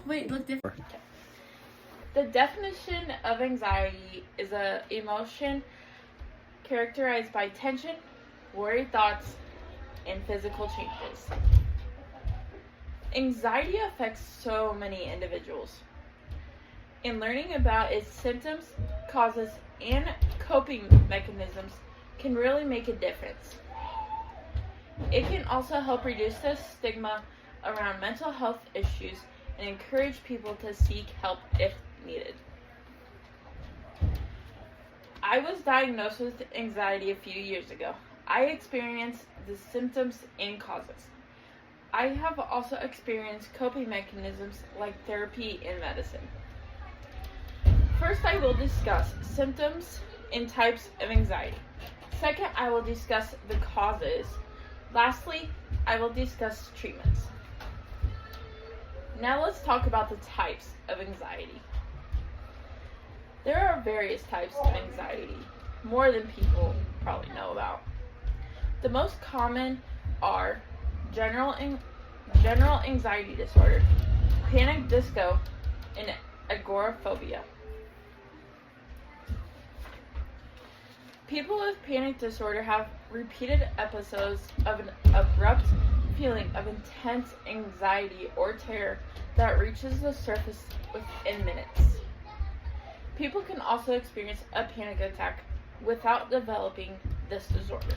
Wait, look different. The definition of anxiety is an emotion characterized by tension, worried thoughts, and physical changes. Anxiety affects so many individuals, and learning about its symptoms, causes, and coping mechanisms can really make a difference. It can also help reduce the stigma around mental health issues and encourage people to seek help if needed. I was diagnosed with anxiety a few years ago. I experienced the symptoms and causes. I have also experienced coping mechanisms like therapy and medicine. First, I will discuss symptoms and types of anxiety. Second, I will discuss the causes. Lastly, I will discuss treatments. Now let's talk about the types of anxiety. There are various types of anxiety, more than people probably know about. The most common are general anxiety disorder, panic disco, and agoraphobia. People with panic disorder have repeated episodes of an abrupt feeling of intense anxiety or terror that reaches the surface within minutes. People can also experience a panic attack without developing this disorder.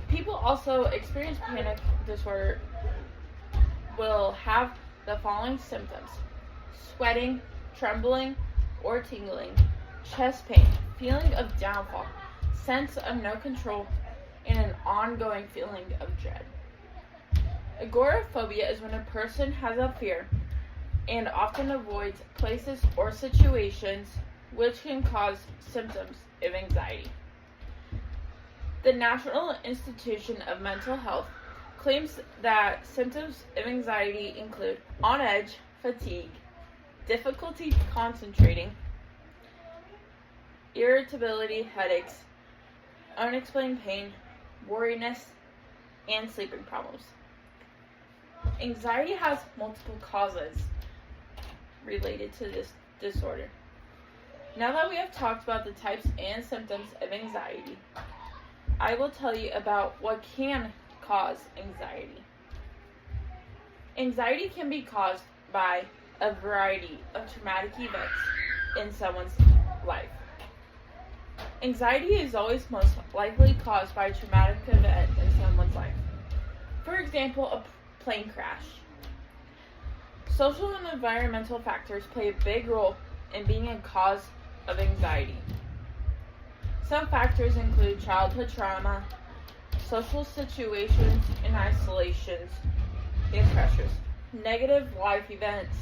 People also experience panic disorder will have the following symptoms: sweating, trembling or tingling, chest pain, feeling of downfall, sense of no control, and an ongoing feeling of dread. Agoraphobia is when a person has a fear and often avoids places or situations which can cause symptoms of anxiety. The National Institution of Mental Health claims that symptoms of anxiety include on edge, fatigue, difficulty concentrating, irritability, headaches, unexplained pain, worriness, and sleeping problems. Anxiety has multiple causes related to this disorder. Now that we have talked about the types and symptoms of anxiety, I will tell you about what can cause anxiety. Anxiety can be caused by a variety of traumatic events in someone's life. Anxiety is always most likely caused by a traumatic event in someone's life. For example, a plane crash. Social and environmental factors play a big role in being a cause of anxiety. Some factors include childhood trauma, social situations and isolations and pressures, negative life events,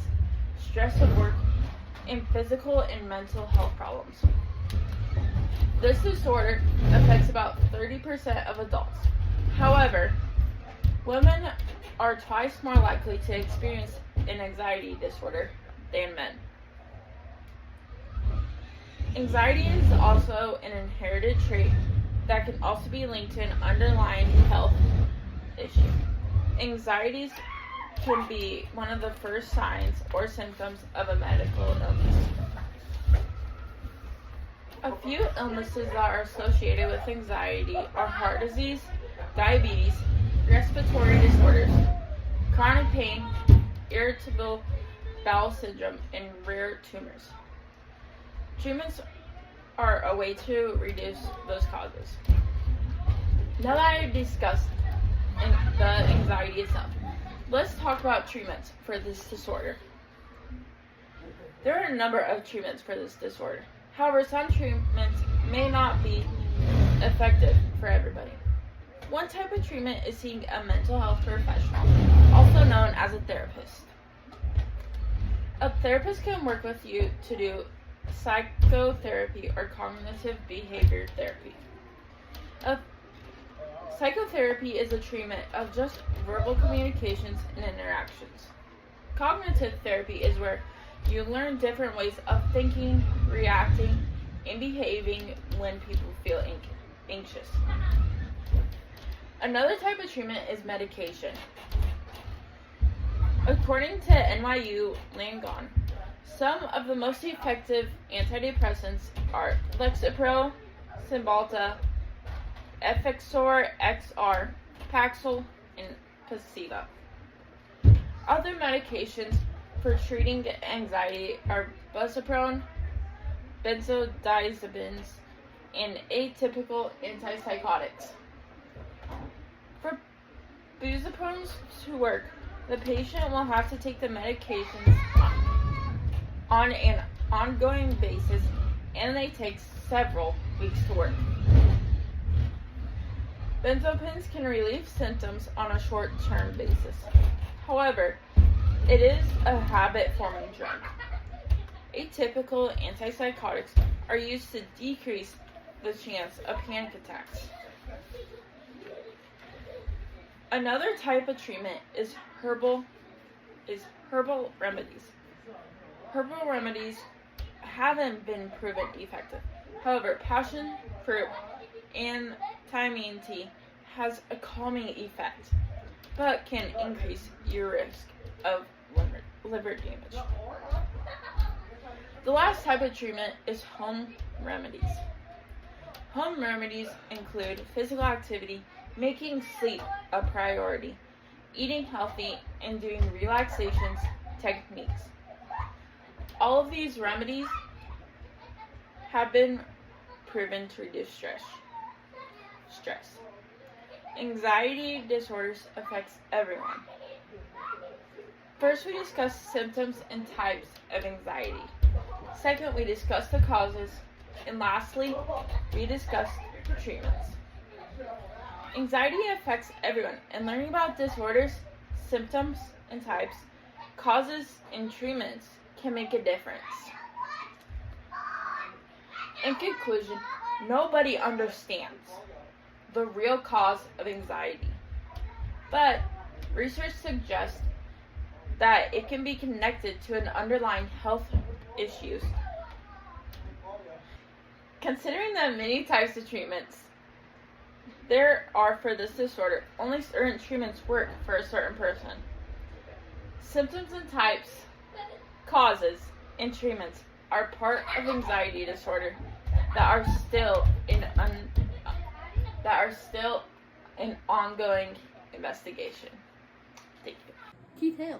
stress at work, and physical and mental health problems. This disorder affects about 30% of adults. However, women are twice more likely to experience an anxiety disorder than men. Anxiety is also an inherited trait that can also be linked to an underlying health issue. Anxieties can be one of the first signs or symptoms of a medical illness. A few illnesses that are associated with anxiety are heart disease, diabetes, respiratory disorders, chronic pain, irritable bowel syndrome, and rare tumors. Treatments are a way to reduce those causes. Now that I discussed the anxiety itself, let's talk about treatments for this disorder. There are a number of treatments for this disorder. However, some treatments may not be effective for everybody. One type of treatment is seeing a mental health professional, also known as a therapist. A therapist can work with you to do psychotherapy or cognitive behavior therapy. Psychotherapy is a treatment of just verbal communications and interactions. Cognitive therapy is where you learn different ways of thinking, reacting, and behaving when people feel anxious. Another type of treatment is medication. According to NYU Langone, some of the most effective antidepressants are Lexapro, Cymbalta, Effexor XR, Paxil, and Pasiva. Other medications for treating anxiety are buspirone, benzodiazepines, and atypical antipsychotics. For buspirone to work, the patient will have to take the medications on an ongoing basis, and they take several weeks to work. Benzodiazepines can relieve symptoms on a short-term basis. However, it is a habit-forming drug. Atypical antipsychotics are used to decrease the chance of panic attacks. Another type of treatment is herbal remedies. Herbal remedies haven't been proven effective. However, passion fruit and thiamine tea has a calming effect, but can increase your risk of liver damage. The last type of treatment is home remedies. Home remedies include physical activity, making sleep a priority, eating healthy, and doing relaxation techniques. All of these remedies have been proven to reduce stress. Anxiety disorders affects everyone. First, we discuss symptoms and types of anxiety. Second, we discuss the causes. And lastly, we discuss treatments. Anxiety affects everyone, and learning about disorders, symptoms, and types, causes, and treatments can make a difference. In conclusion, nobody understands the real cause of anxiety, but research suggests that it can be connected to an underlying health issues. Considering the many types of treatments there are for this disorder, only certain treatments work for a certain person. Symptoms and types, causes, and treatments are part of anxiety disorder that are still in ongoing investigation. Thank you. Detail.